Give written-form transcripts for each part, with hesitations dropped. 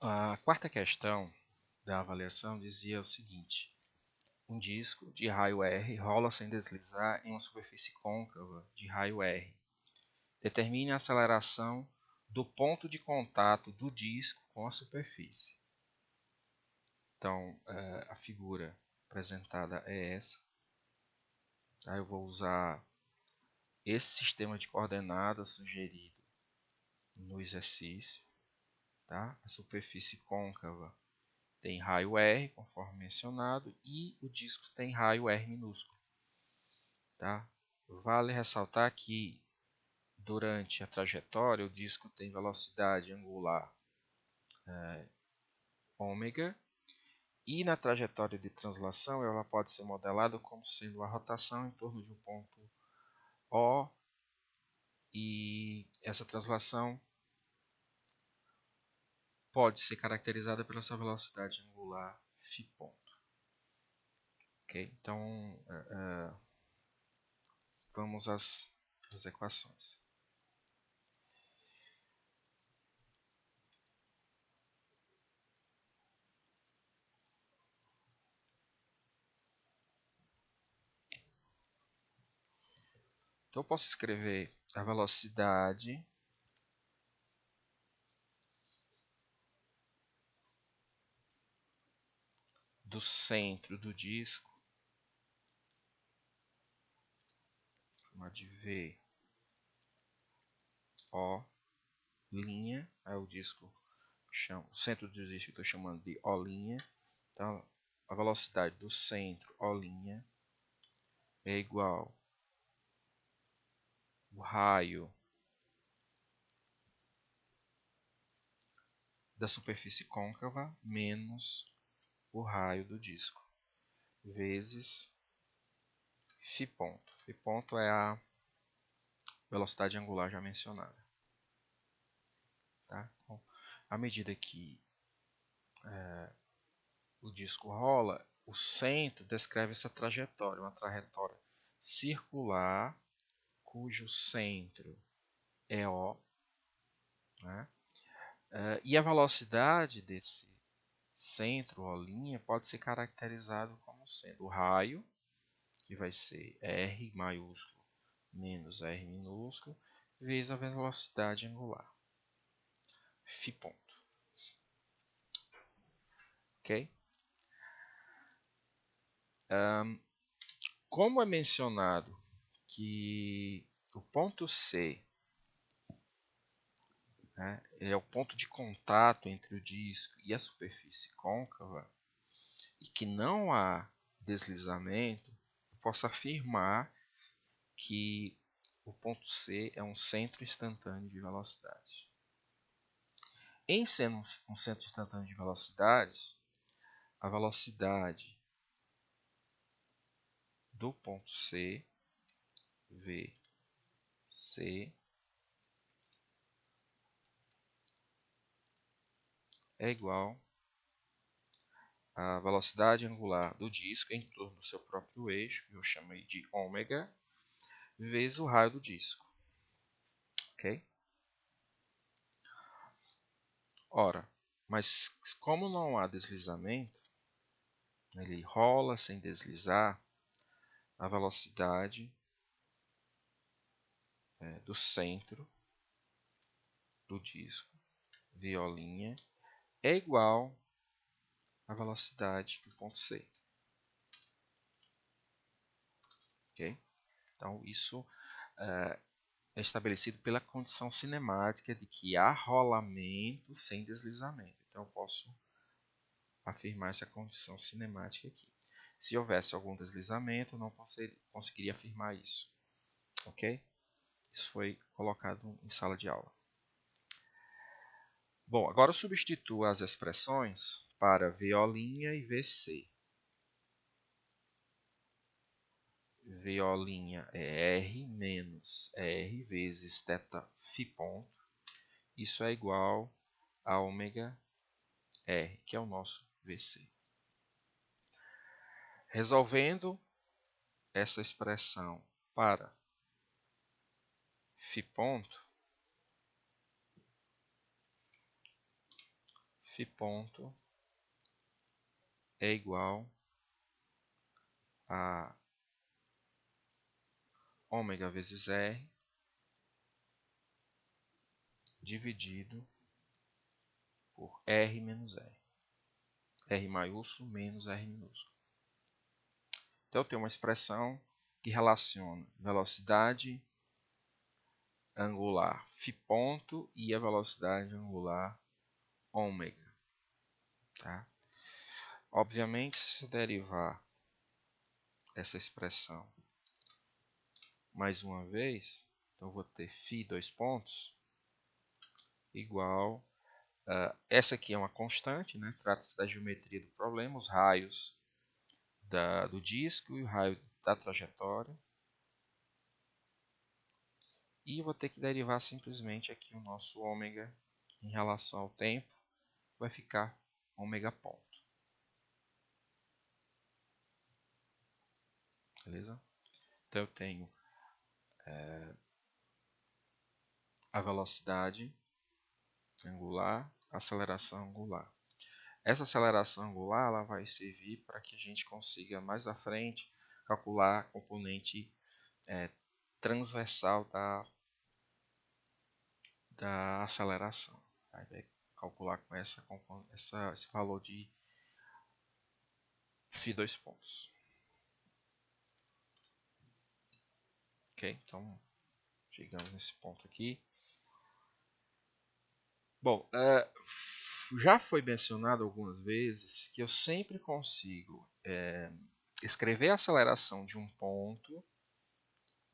A quarta questão da avaliação dizia o seguinte: um disco de raio R rola sem deslizar em uma superfície côncava de raio R. Determine a aceleração do ponto de contato do disco com a superfície. Então, a figura apresentada é essa. Tá? Eu vou usar esse sistema de coordenadas sugerido no exercício. Tá? A superfície côncava tem raio R, conforme mencionado, e o disco tem raio R minúsculo. Tá? Vale ressaltar que durante a trajetória o disco tem velocidade angular ômega, e na trajetória de translação ela pode ser modelada como sendo a rotação em torno de um ponto O, e essa translação pode ser caracterizada pela sua velocidade angular φ ponto. Okay? Então, vamos às equações. Então, eu posso escrever a velocidade do centro do disco, chamar de V, O, linha, é o disco, o centro do disco que eu estou chamando de O'. Então, a velocidade do centro O' é igual ao raio da superfície côncava menos o raio do disco, vezes φ ponto. Φ ponto é a velocidade angular já mencionada. Tá? Então, à medida que o disco rola, o centro descreve essa trajetória, uma trajetória circular, cujo centro é O, né? E a velocidade desse centro, O', pode ser caracterizado como sendo o raio, que vai ser R maiúsculo menos R minúsculo, vezes a velocidade angular, φ ponto. Ok? Como é mencionado que o ponto C, né, é o ponto de contato entre o disco e a superfície côncava, e que não há deslizamento, eu posso afirmar que o ponto C é um centro instantâneo de velocidade. Em sendo um centro instantâneo de velocidade, a velocidade do ponto C, VC, é igual à velocidade angular do disco em torno do seu próprio eixo, que eu chamei de ômega, vezes o raio do disco. Ok? Ora, mas como não há deslizamento, ele rola sem deslizar, a velocidade do centro do disco, V', é igual à velocidade do ponto C. Okay? Então, isso é estabelecido pela condição cinemática de que há rolamento sem deslizamento. Então, eu posso afirmar essa condição cinemática aqui. Se houvesse algum deslizamento, eu não conseguiria afirmar isso. Ok? Isso foi colocado em sala de aula. Bom, agora eu substituo as expressões para VO' e VC. VO' é R menos R vezes θ φ ponto. Isso é igual a ômega R, que é o nosso VC. Resolvendo essa expressão para φ ponto, φ ponto é igual a ômega vezes R dividido por R menos R. R maiúsculo menos R minúsculo. Então, eu tenho uma expressão que relaciona velocidade angular φ ponto e a velocidade angular ômega. Tá? Obviamente, se eu derivar essa expressão mais uma vez, então eu vou ter φ dois pontos igual, essa aqui é uma constante, né? Trata-se da geometria do problema, os raios do disco e o raio da trajetória. E vou ter que derivar simplesmente aqui o nosso ômega em relação ao tempo, vai ficar ômega ponto. Beleza? Então eu tenho a velocidade angular, a aceleração angular. Essa aceleração angular ela vai servir para que a gente consiga mais à frente calcular a componente transversal da aceleração. Aí vai calcular com esse valor de φ dois pontos. Ok? Então, chegamos nesse ponto aqui. Bom, já foi mencionado algumas vezes que eu sempre consigo escrever a aceleração de um ponto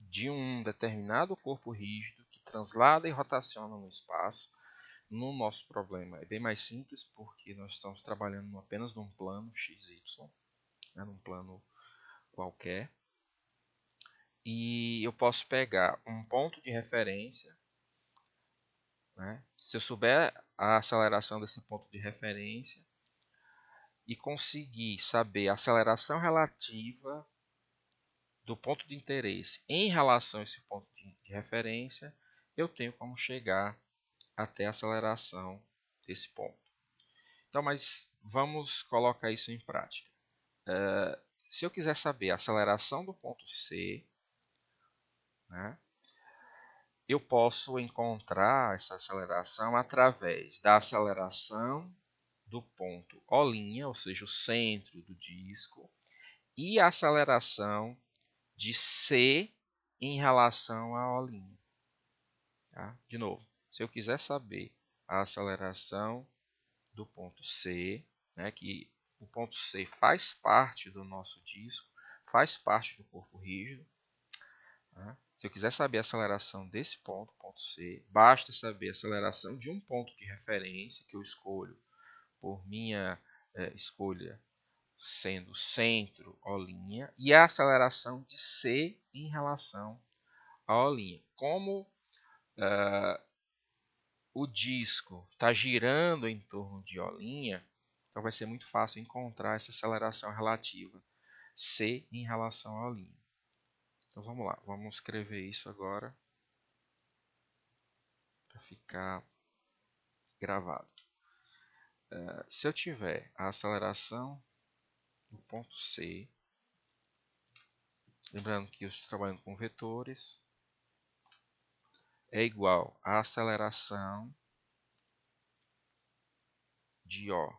de um determinado corpo rígido que translada e rotaciona no espaço. No nosso problema é bem mais simples porque nós estamos trabalhando apenas num plano XY, né, num plano qualquer. E eu posso pegar um ponto de referência, né, se eu souber a aceleração desse ponto de referência, e conseguir saber a aceleração relativa do ponto de interesse em relação a esse ponto de referência, eu tenho como chegar até a aceleração desse ponto. Então, mas vamos colocar isso em prática. Se eu quiser saber a aceleração do ponto C, né, eu posso encontrar essa aceleração através da aceleração do ponto O', ou seja, o centro do disco, e a aceleração de C em relação a O'. Tá? De novo, se eu quiser saber a aceleração do ponto C, né, que o ponto C faz parte do nosso disco, faz parte do corpo rígido. Tá? Se eu quiser saber a aceleração desse ponto C, basta saber a aceleração de um ponto de referência que eu escolho por minha escolha sendo centro O' e a aceleração de C em relação a O'. Como o disco está girando em torno de O', então vai ser muito fácil encontrar essa aceleração relativa C em relação a O'. Então vamos lá, vamos escrever isso agora para ficar gravado. Se eu tiver a aceleração do ponto C, lembrando que eu estou trabalhando com vetores, é igual à aceleração de O'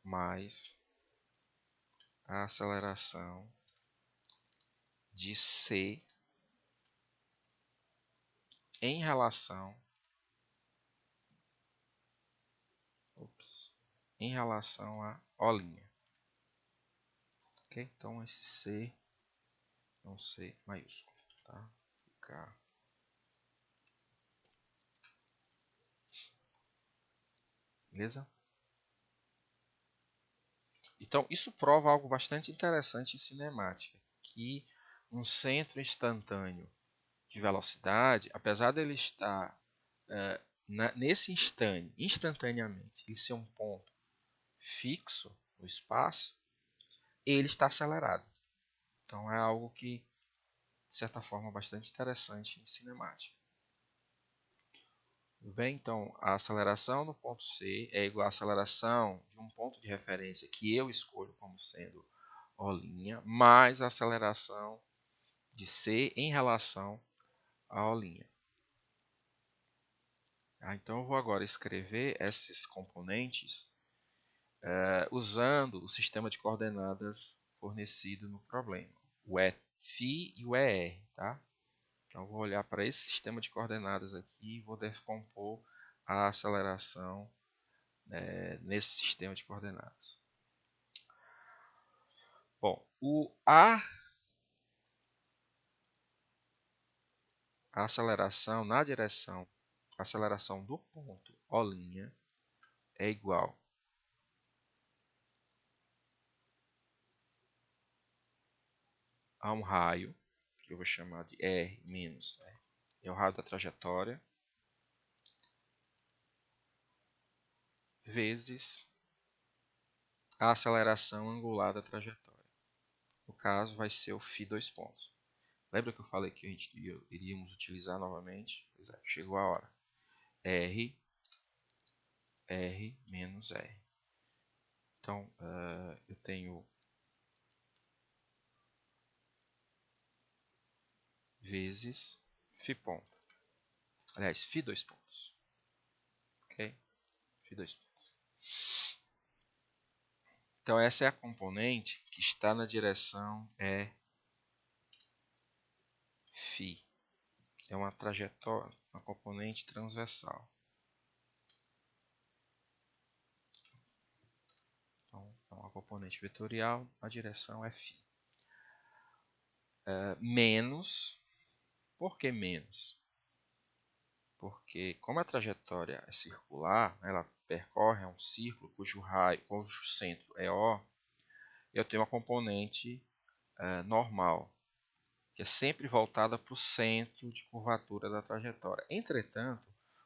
mais a aceleração de C em relação a O'. Ok? Então esse C é um C maiúsculo. Tá? Ficar. Beleza? Então isso prova algo bastante interessante em cinemática, que um centro instantâneo de velocidade, apesar dele estar nesse instante, instantaneamente, ele ser um ponto fixo no espaço, ele está acelerado. Então é algo que de certa forma, bastante interessante em cinemática. Bem, então, a aceleração no ponto C é igual à aceleração de um ponto de referência que eu escolho como sendo O', mais a aceleração de C em relação à O'. Então, eu vou agora escrever esses componentes usando o sistema de coordenadas fornecido no problema, o Φ e o ER. Tá? Então, eu vou olhar para esse sistema de coordenadas aqui e vou descompor a aceleração nesse sistema de coordenadas. Bom, a aceleração na direção, a aceleração do ponto O' é igual a um raio, que eu vou chamar de R menos R, é o raio da trajetória, vezes a aceleração angular da trajetória. No caso, vai ser o φ dois pontos. Lembra que eu falei que a gente iríamos utilizar novamente? Pois é, chegou a hora. R menos R. Então, eu tenho vezes φ ponto. Aliás, φ dois pontos. Ok? Φ dois pontos. Então, essa é a componente que está na direção φ. É uma trajetória, uma componente transversal. Então, é uma componente vetorial, a direção é φ. Menos, por que menos? Porque como a trajetória é circular, ela percorre um círculo cujo centro é O, eu tenho uma componente normal, que é sempre voltada para o centro de curvatura da trajetória. Entretanto,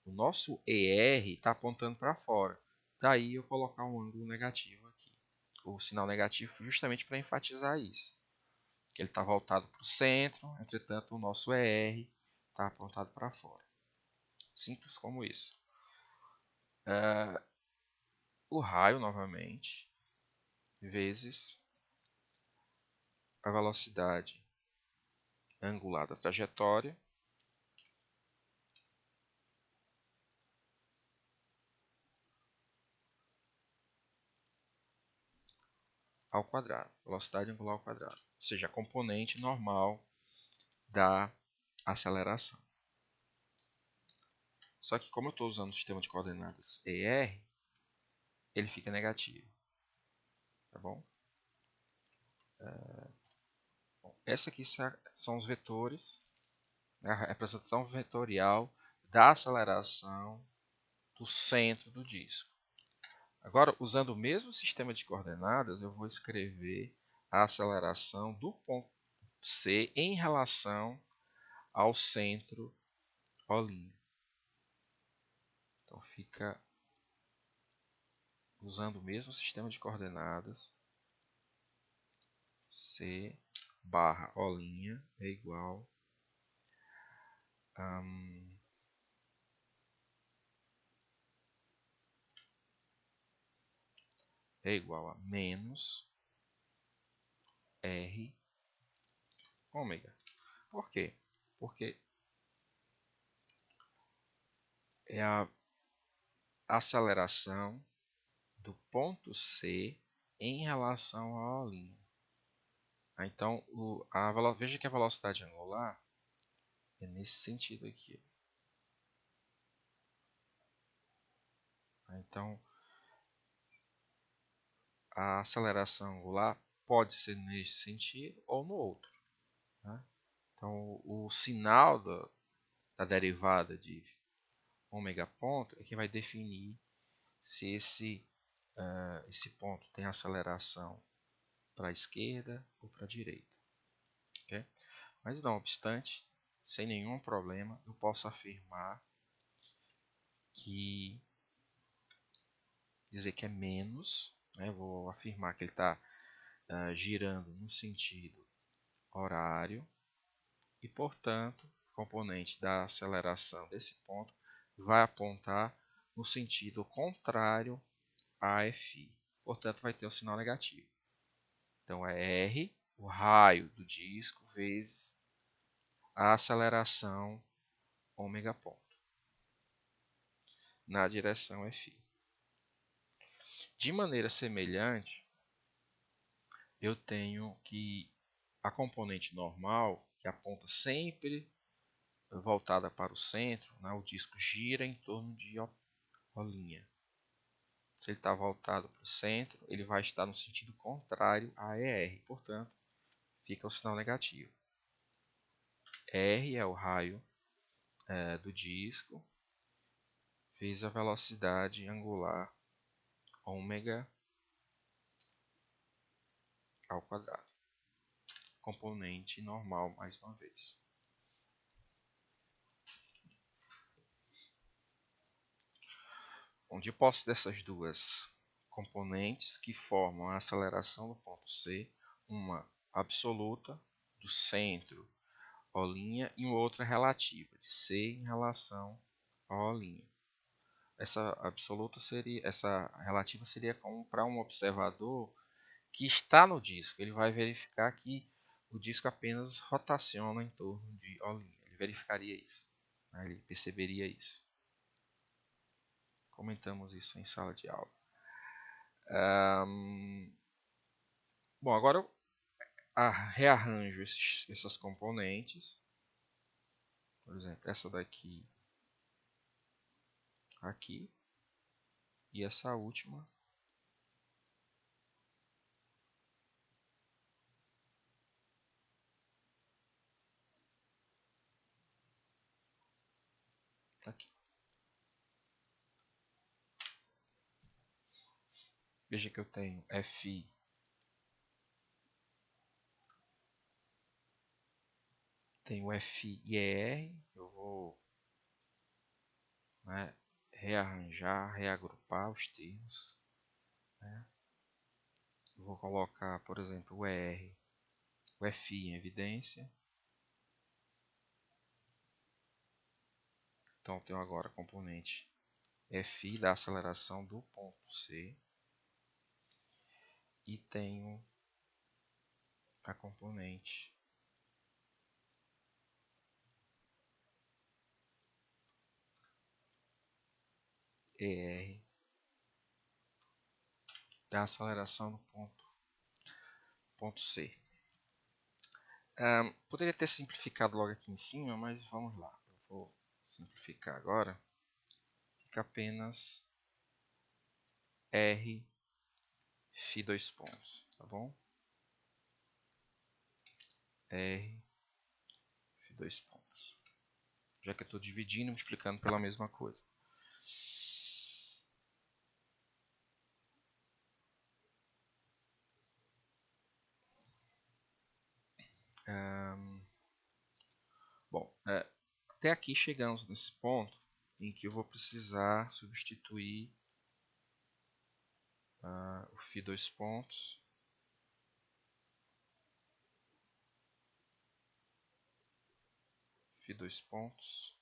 o nosso ER está apontando para fora. Daí eu colocar um ângulo negativo aqui, o sinal negativo justamente para enfatizar isso. Que ele está voltado para o centro, entretanto o nosso ER está apontado para fora. Simples como isso. O raio, novamente, vezes a velocidade angular da trajetória ao quadrado. Velocidade angular ao quadrado. Ou seja, a componente normal da aceleração. Só que como eu estou usando o sistema de coordenadas ER, ele fica negativo. Tá bom? Essa aqui são os vetores, a representação vetorial da aceleração do centro do disco. Agora, usando o mesmo sistema de coordenadas, eu vou escrever a aceleração do ponto C em relação ao centro O'. Então, fica usando o mesmo sistema de coordenadas, C barra O' é igual a menos R ômega. Por quê? Porque é a aceleração do ponto C em relação à O'. Então, veja que a velocidade angular é nesse sentido aqui. Então, a aceleração angular pode ser nesse sentido ou no outro. Né? Então, o sinal da derivada de ômega ponto é que vai definir se esse ponto tem aceleração para a esquerda ou para a direita. Okay? Mas não obstante, sem nenhum problema, eu posso afirmar que dizer que é menos, né? Vou afirmar que ele está girando no sentido horário portanto, o componente da aceleração desse ponto vai apontar no sentido contrário a Φ. Portanto, vai ter um sinal negativo. Então, é R, o raio do disco, vezes a aceleração ômega ponto, na direção Φ. De maneira semelhante, eu tenho que a componente normal, que aponta sempre voltada para o centro, né, o disco gira em torno de O'. Se ele está voltado para o centro, ele vai estar no sentido contrário a ER, portanto, fica o sinal negativo. R é o raio do disco, vezes a velocidade angular ômega ao quadrado. Componente normal mais uma vez. Onde posse dessas duas componentes que formam a aceleração do ponto C, uma absoluta do centro O' e uma outra relativa de C em relação a O'. Essa absoluta seria, essa relativa seria como para um observador que está no disco. Ele vai verificar que o disco apenas rotaciona em torno de O'. Ele verificaria isso, né? Ele perceberia isso. Comentamos isso em sala de aula. Bom, agora eu rearranjo essas componentes. Por exemplo, essa daqui aqui e essa última aqui. Veja que eu tenho Fi tenho Fi e ER, eu vou, né, rearranjar, reagrupar os termos, né? Vou colocar, por exemplo, o ER, o Fi em evidência. Então, eu tenho agora a componente Fi da aceleração do ponto C e tenho a componente ER da aceleração do ponto C. Poderia ter simplificado logo aqui em cima, mas vamos lá. Eu vou simplificar agora. Fica apenas R Φ dois pontos, tá bom? R Φ dois pontos. Já que eu estou dividindo e multiplicando pela mesma coisa. Bom, até aqui chegamos nesse ponto em que eu vou precisar substituir o Φ dois pontos Φ dois pontos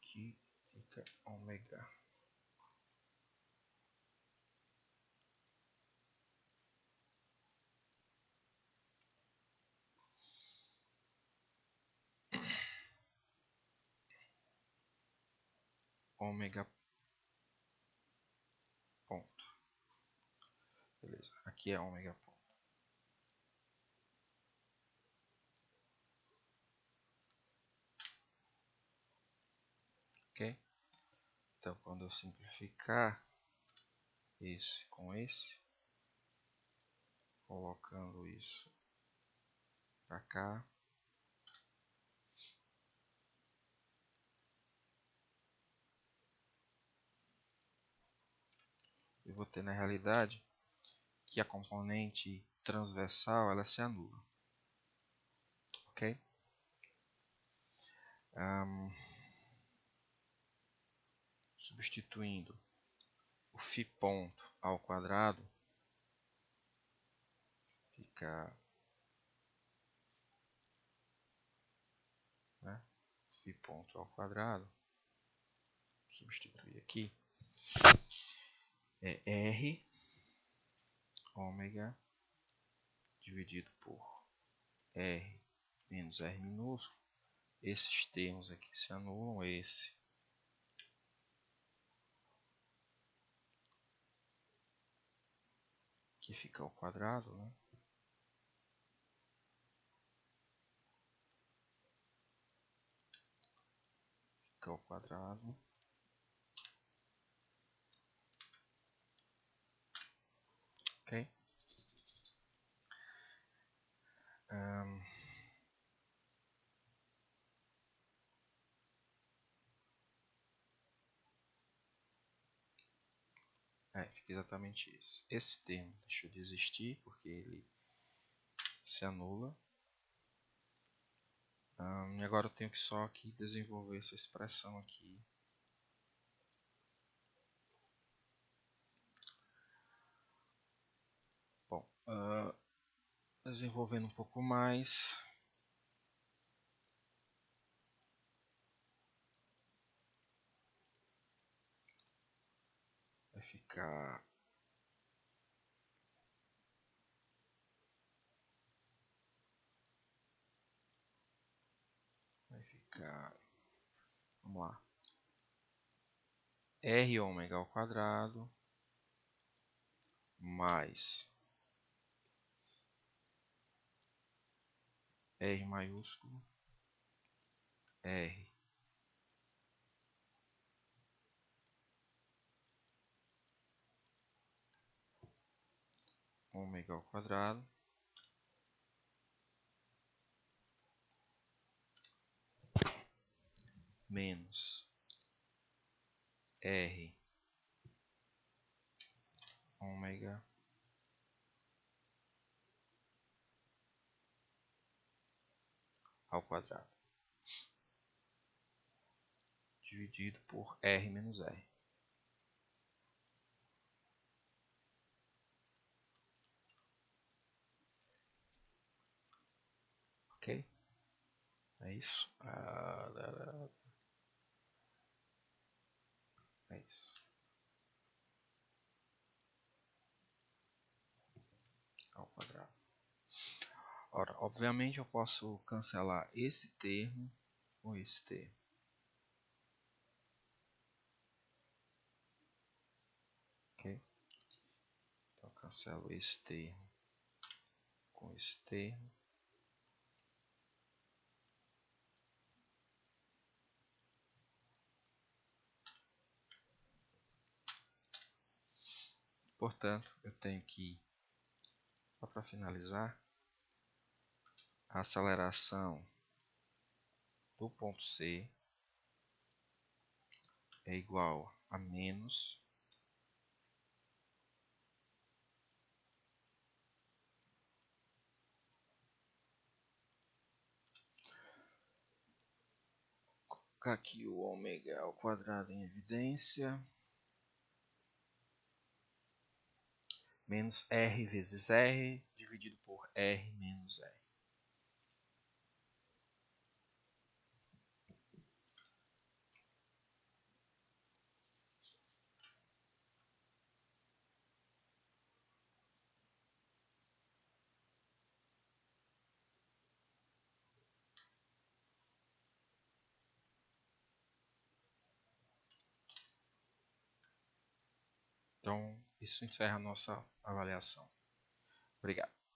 que fica ômega. ômega ponto. Beleza, aqui é ômega ponto. Ok? Então, quando eu simplificar esse com esse, colocando isso para cá, eu vou ter na realidade que a componente transversal ela se anula. Ok? Substituindo o φ ponto ao quadrado, fica, né, φ ponto ao quadrado, substituir aqui, é R ômega dividido por R menos R minúsculo. Esses termos aqui se anulam, esse que fica ao quadrado, né? Fica ao quadrado. Ok? Fica exatamente isso. Esse termo deixou de existir porque ele se anula. E agora eu tenho que só aqui desenvolver essa expressão aqui. Bom, desenvolvendo um pouco mais, vai ficar vamos lá, R ômega ao quadrado mais R maiúsculo R ômega ao quadrado menos R ômega ao quadrado dividido por R menos R. Ok? É isso. É isso. Ao quadrado. Ora, obviamente eu posso cancelar esse termo com esse termo. Ok? Então, cancelo esse termo com esse termo. Portanto, eu tenho que, só para finalizar, a aceleração do ponto C é igual a menos colocar aqui o ômega ao quadrado em evidência, menos R vezes R dividido por R menos R. Então, isso encerra a nossa avaliação. Obrigado.